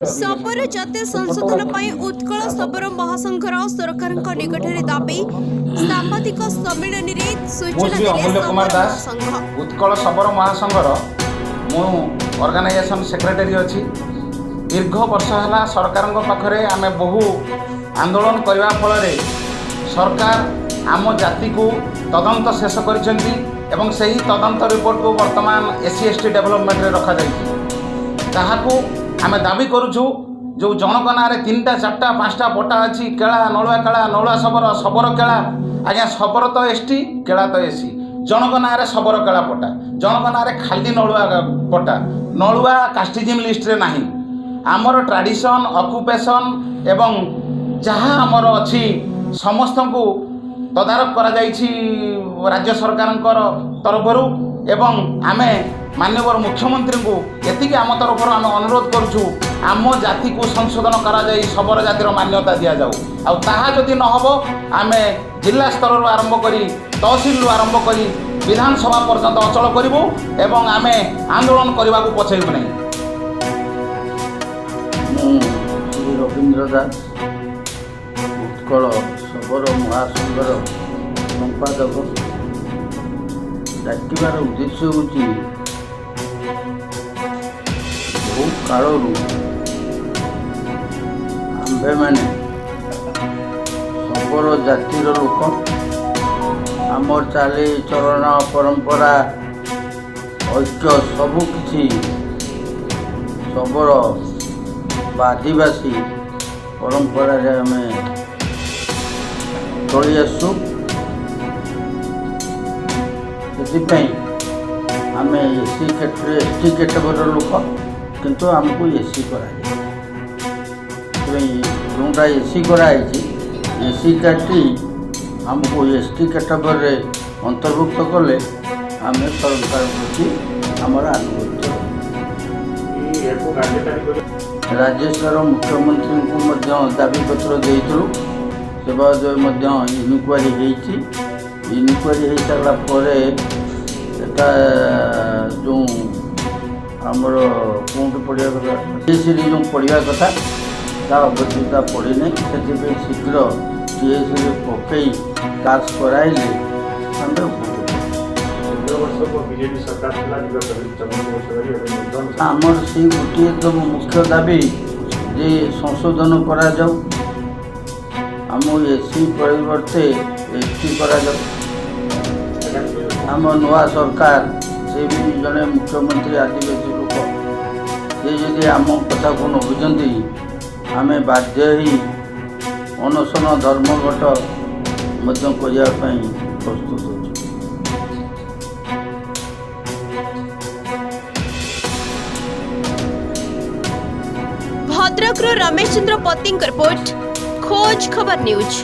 शबर जातीय संशोधन पर उत्कल शबर महासंघर सरकार निकट में दाबी सांबादिक सम्मेलन में सूचना अमूल्य कुमार दास उत्कल शबर महासंघर मु ऑर्गेनाइजेशन सेक्रेटरी अच्छी दीर्घ वर्ष है सरकार पाखरे आमे बहु आंदोलन करने फल सरकार आम जाति को तदंत शेष करिसेंती एवं सही तदंत रिपोर्ट को वर्तमान SC/ST डेवलपमेंट रे रखा जाइछि ताहाकू आमे दाबी करूछु जो जनक ना 3टा 4टा 5टा पट्टा अच्छी केला नलुआ शबर केला आज्ञा शबर तो ST केला तो SC जनक ना शबर केला पट्टा जनक ना खाली नलुआ पट्टा नलुआ कास्टिजिम लिस्ट रे नाही आमर ट्रेडिशन ऑक्युपेशन एवं जहाँ आमर अच्छी समस्त को तदारक करा जाइछि राज्य सरकार तरफरु एवं आमे माननीय मुख्यमंत्री को एतिक आम तरफ आम अनुरोध करुचु आम जाति को संशोधन करा जाई शबर जातिर मान्यता दि जाऊ आदि न हो आम जिला स्तर आरंभ करी तहसिल आरंभ करी विधानसभा पर्यंत अचल करूँ एवं आम आंदोलन करने को पछेबू नहीं। श्री रवींद्र दास उत्कल शबर महासंघर संपादक डाकिबार उद्देश्य होची बहु कालू आंभे मैंने शबर जातिर लोक आमर चाली चरण परंपरा ऐक्य सबकि शबर आदिवासी परंपरा आम चली आसु से आम SC कैटेगोरी लोक किंतु आमको SC जोटा SC कराई SC काटी आमको ST कैटेगोरी अंतर्भुक्त कले आम सरकार प्रति आमर आनुगत्य राज्य स्तर मुख्यमंत्री को दाबी पत्र देइथलु से बाद इनक्वारी इनक्वारी हो सारा पर जो आमर कौन पढ़ा कथा TSC जो पढ़ा कथा अवश्यकता पड़े से शीघ्र TSC पकई कास कराइले आमर से गोटे तो मुख्य दाबी जे संशोधन करा जाऊ आम SC परिवर्ते ST करा जाऊ आम नुआ सरकार से भी जड़े मुख्यमंत्री आदिवासी लोक से जदि आम कथा को न बुझती आम बाध्य ही अनशन धर्मघट करने प्रस्तुत हो। भद्रक रमेश चंद्र पति रिपोर्ट खोज खबर न्यूज।